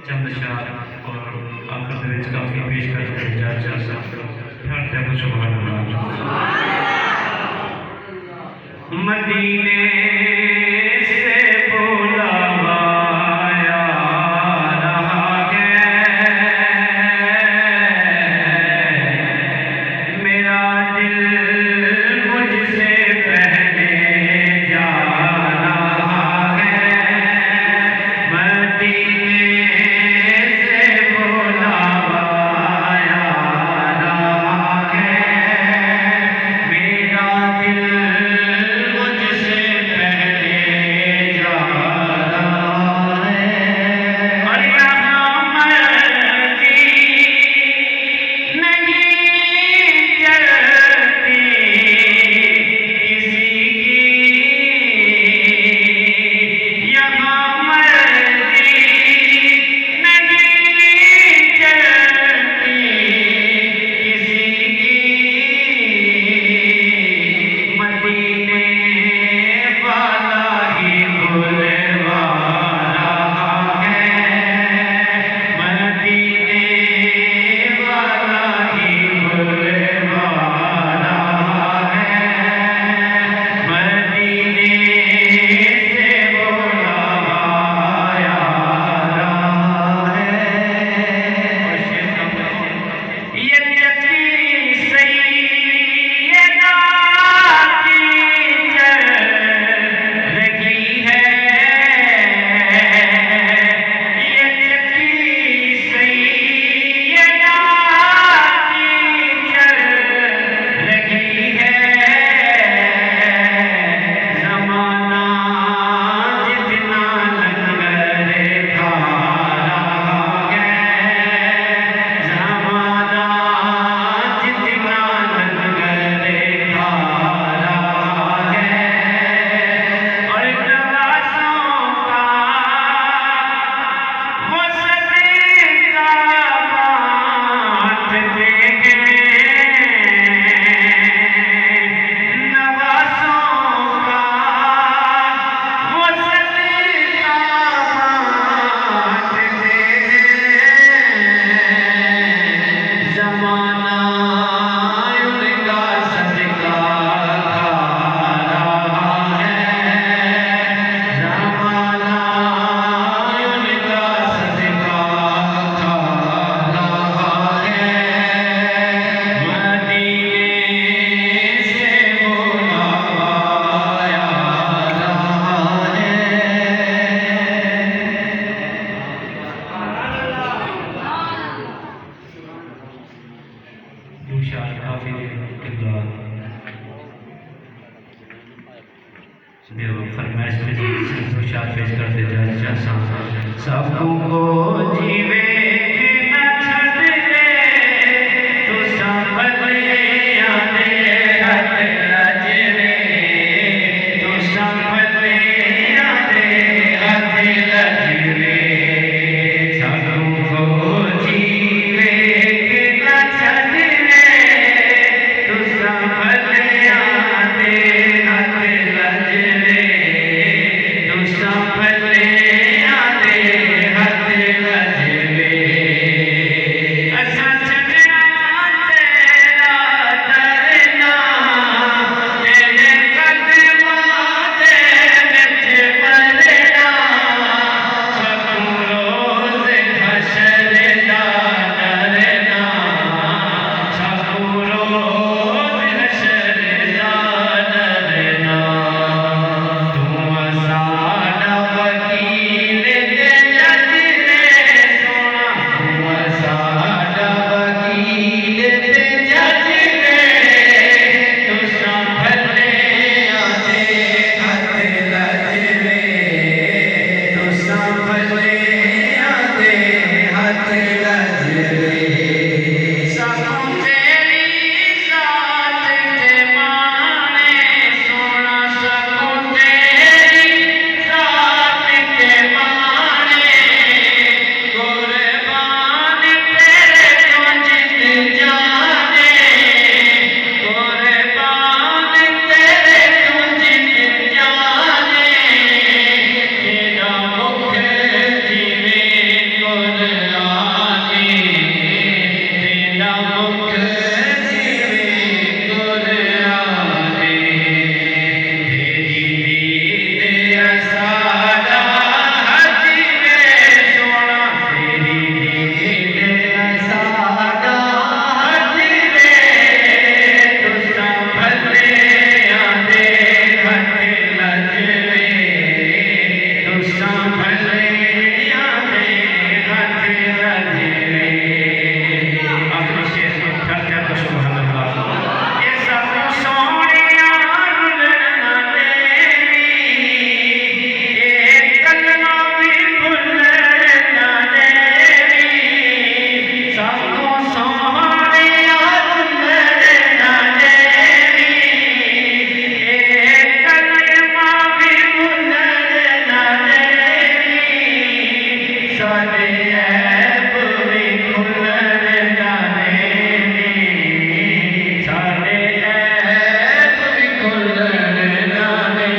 چند اشعار اور آخر میں کافی پیش کرتے ہیں جا پھر کچھ سبحان اللہ مدینے سے بلاوا فرمائش میں دو شاعر پیش کرتے جا سب کو جیوے نہ چھڑ دے تو سب یادے ہر لجے تو سب یادے ہر لجے سب کو جیوے نہ چھڑ دے تو سب یادے ہر لجے سب سارے عیب بھی کھلن جانے سارے عیب بھی کھلن جانے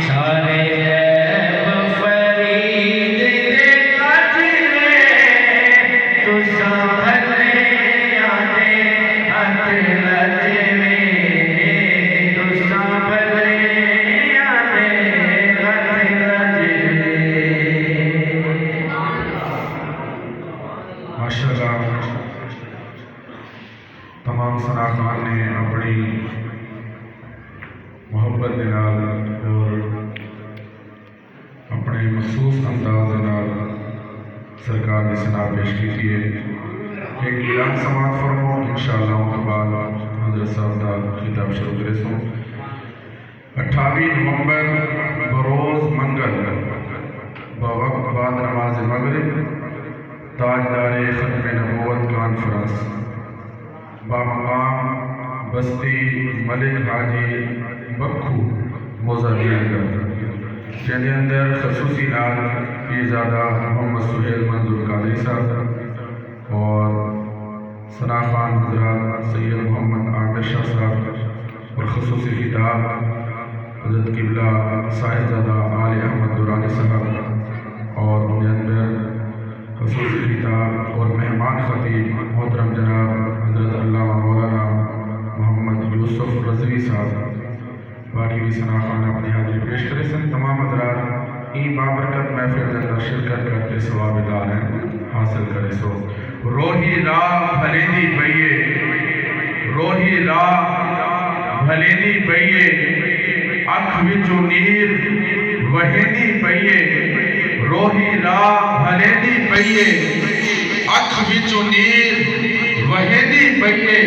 سارے عیب فرید دے کٹ لے تو سنبھلے آدے ہاتھ لجے تو سنبھلے آدے ہاتھ لجے ماشاءاللہ تمام صناخان نے اپنی محبت دے نال اور اپنے مخصوص انداز دے نال سرکار کی ثنا پیش کی ہے. ایک اعلان سماعت فرمو انشاءاللہ اس کے بعد حضرت صاحب کا خطاب شروع کرے سو. 28 نومبر بروز منگل بوقت بعد نماز مغرب تاجدار ختم نبوت کانفرنس بامقام بستی ملک حاجی بکھو موزاویہ گڑھ جن اندر خصوصی نال پیرزادہ محمد سہیل منظور قادری صاحب اور ثناخان حضرات سید محمد عامر شاہ صاحب اور خصوصی خطاب حضرت قبلہ صاحبزادہ آل احمد دورانی صاحب اور ان اندر خصوصی خطاب اور مہمان خطیب محترم جناب حضرت علامہ مولانا محمد یوسف رضوی صاحب باقی بھی ثناخان اپنی حاضری پیش کرے سن. تمام حضرات این بابرکت محفل کے اندر شرکت کرتے ثواب دار ہیں حاصل کرے سو. روحی راہ بھلیدی پئیے روحی راہ بھلیدی پئیے اکھ وچوں نیر وہیدی پئیے روحی راہ بھلیدی پئیے اکھ وچوں نیر وہیدی پئیے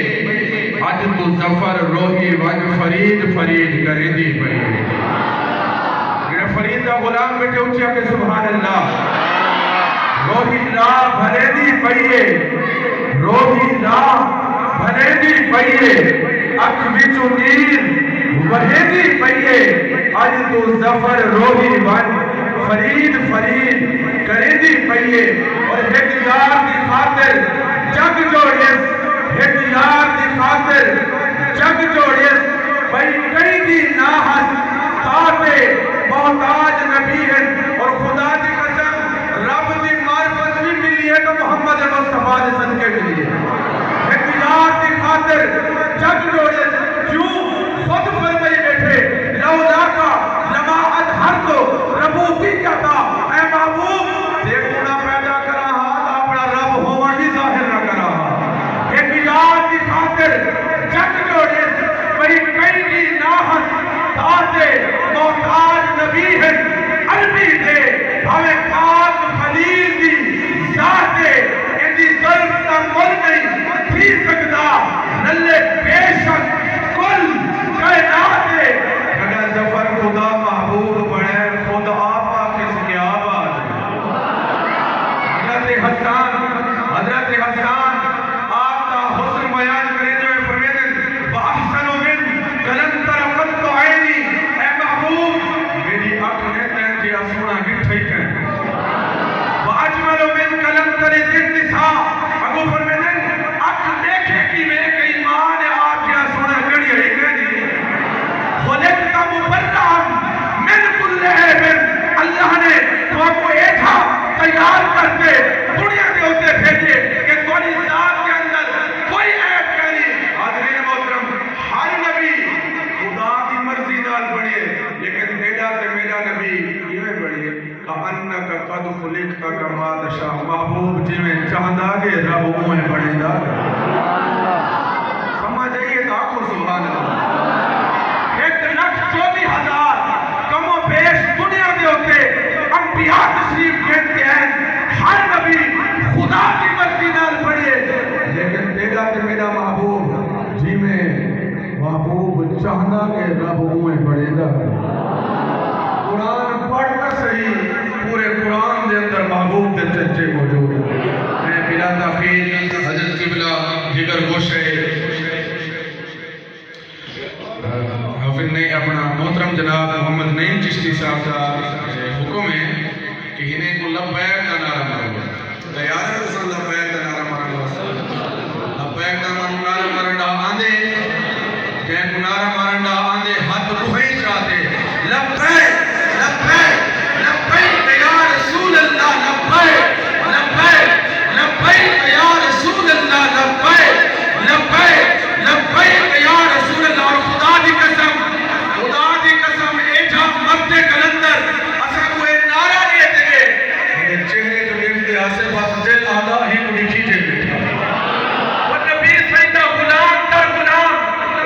اج تو ظفر روحی ون فرید فرید کریندی پئیے. جڑا فرید دا غلام بیٹھے اچھا کہ سبحان اللہ. روحی راہ بھلیدی پئیے روحی راہ بھلیدی پئیے اکھ وچوں نیر وہیدی پئیے اج تو ظفر روحی ون فرید فرید کریندی پئیے. اور ایک یار دی خاطر جگ جوڑیس ایک یار دی خاطر جگ جوڑیس بھئی کئی دی ناحت تاتے محتاج نبی ہے. اور خدا دی قسم رب دی معرفت بھی ملی ہے تو محمد مصطفیٰ نے صدقے ملی ہے. ایک یار دی خاطر جگ جوڑیس کیوں خود فرمائی بیٹھے لولا کا لما ادھر تو ربوبیت کا اے محبوب دیکھو نہ پیدا کرا اپنا رب ہوا ہی ظاہر نہ کرا. ایک یار کی خاطر جگ جوڑے بڑی کئی کی ناحت تاتے محتاج نبی ہے عربی دے ہمیں پاک خلیل دی ذاتے اندی ظلم کا مل نہیں تھی سکتا نلے بے شک کل کائنات ہے. اگر ظفر خدا محبوب بڑھے خود آپا کس کے آباد. حضرت حسان آپ کا حسن بیان کرے جو فرمیدن وَأَحْسَنُ مِن کَلَنْتَرَ قَلْتُ عَيْنِي اے محبوب میری آنکھ نے تینجے اسونا گٹھائی کریں. وَأَجْمَلُ مِن کَلَنْتَرِ النِّسَاء اگو فرمیدن آنکھ دیکھے کی میں کئی ماں نے آپ کے اسونا گڑی ہے گڑی خُلِقْتَ مُبَرَّعًا مِن كُلِّ عَيْبٍ. اللہ نے تو آپ کو ایٹھا تیار کرتے دنیا کے ہوتے بھیجے کہ کوئی ذات کے اندر کوئی عیب نہیں. حاضرین محترم ہر نبی خدا کی مرضی نال بڑھے لیکن تیرا تے میرا نبی کیویں بڑھے کأنک قد خلقت کما تشاء. محبوب جویں چاہندا کہ رب اوویں بڑھے دا. سمجھ آئیے تو آخو سبحان اللہ. 1,24,000 کم و بیش دنیا کے ہوتے انبیاء تشریف کہتے ہیں ہر نبی خدا کی مرضی نال پڑھے لیکن تیرا تے میرا محبوب جی میں محبوب چاہنا کہ رب اویں پڑھے گا. قرآن پڑھنا صحیح پورے قرآن دے اندر محبوب دے چچے موجود ہیں. میں بلا تاخیر حضرت قبلہ جگر گوشے حافظ نے اپنا محترم جناب محمد نعیم چشتی صاحب کا حکم ہے کہ انہیں کو لبیک کا نعرہ مارو تیار ہے تو لبیک کا نعرہ مارو لبیک کا نعرہ مارنڈا آندے جن کو نعرہ مارنڈا آندے ہاتھ روحیں چاہتے لبیک لبیک لبیک یا رسول اللہ لبیک لبیک لبیک یا رسول اللہ لبیک لبیک لبیک یا رسول اللہ اور خدا دی قسم اے جا مبتے کلندر اسا کوئی نعرہ نہیں دے میرے چہرے جو دیکھتے آسے پاس دل آدھا ہی کو لکھی جے بیٹھا وہ نبی سیدہ غلام در غلام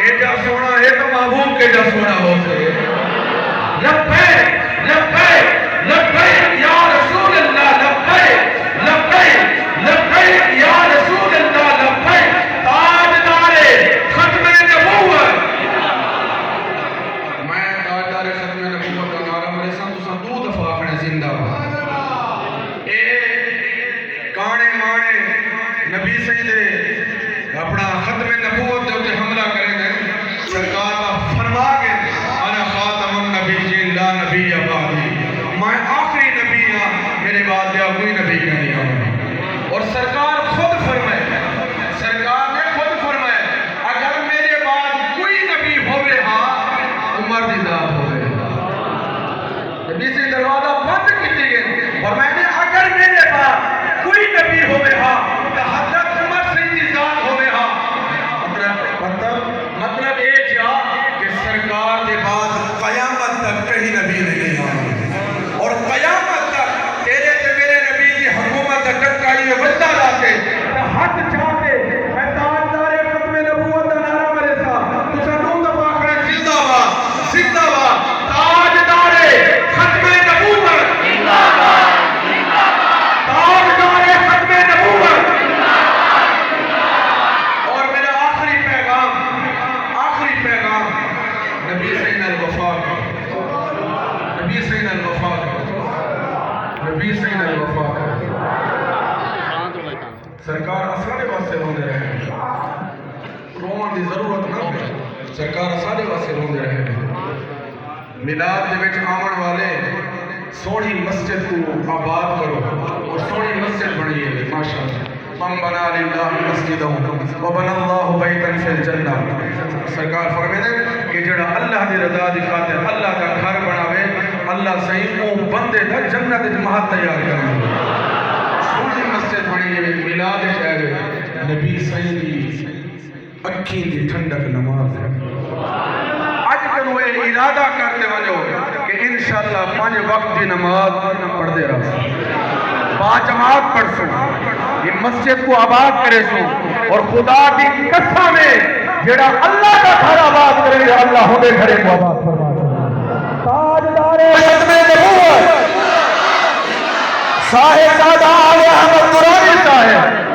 اے جا سونا ہے تو محبوب کے جا سونا ہو سے لبیک لبیک لبیک یا رسول اللہ لبیک لبیک لبیک یا رسول اللہ لبیک تاجدار ختم نبوت میں تاجدار ختم نبوت کا نعرہ مرے سن تو سن دو دفعہ اپنے زندہ اے کانے مانے نبی سیدے اپنا ختم نبوت دے ہوتے حملہ کریں گے سرکار کا فرما کے انا خاتم النبی لا نبی بعدی میں آخری نبی ہاں میرے بعد یا کوئی نبی کا نہیں آؤں اور سرکار خود فرمائے سرکار نے خود فرمائے اگر میرے بعد کوئی نبی ہوئے ہاں عمر دی ذات ہوئے نبی سے دروازہ بند کیتے گئے اور میں نے اگر میرے بعد کوئی نبی ہوئے ہاں تو حضرت عمر سے دی ذات ہوئے ہاں مطلب یہ کیا کہ سرکار کے بعد قیامت تک کہیں نبی نہیں آئے اور قیامت تک تیرے سے میرے نبی کی حکومت ٹکائی میں بچہ لاتے حد چاہتے میں تاجدار ختم نبوت کا نعرہ مرے تھا تو سنوں دفعہ کرے زندہ باد زندہ باد تاجدار ختم نبوت زندہ باد تاجدار ختم نبوت اور میرا آخری پیغام نبی سین الوفا نبی سین الوفا نبی سین الوفا سرکار اساڑے واسے روندے رہے روان دی ضرورت نہ ہے سرکار اساڑے واسے روندے رہے میلاد دے وچ آمن والے سونی مسجد کو آباد کرو اور سونی مسجد بنائیے ماشاءاللہ من بنا للہ مسجدہ وبنا اللہ بیتا فی الجنہ سرکار فرمائے کہ جڑا اللہ دی رضا دی خاطر اللہ کا گھر بناوے اللہ صحیح او بندے دا جنت جماعت تیار کرے سونی مسجد بنائیے میلاد چاہے نبی صحیح دی اکھی دی ٹھنڈک نماز ہے آج کنو ارادہ کرتے وجو کہ انشاءاللہ 5 وقت دی نماز پڑھ دے رہا با جماعت پڑھ سو یہ مسجد کو آباد کرے سو اور خدا کی قسم ہے جڑا اللہ کا گھر آباد کرے گا اللہ ہونے گھرے کو آباد فرما تاجدار ختم نبوت صاحب دادا احمد قرآنی صاحب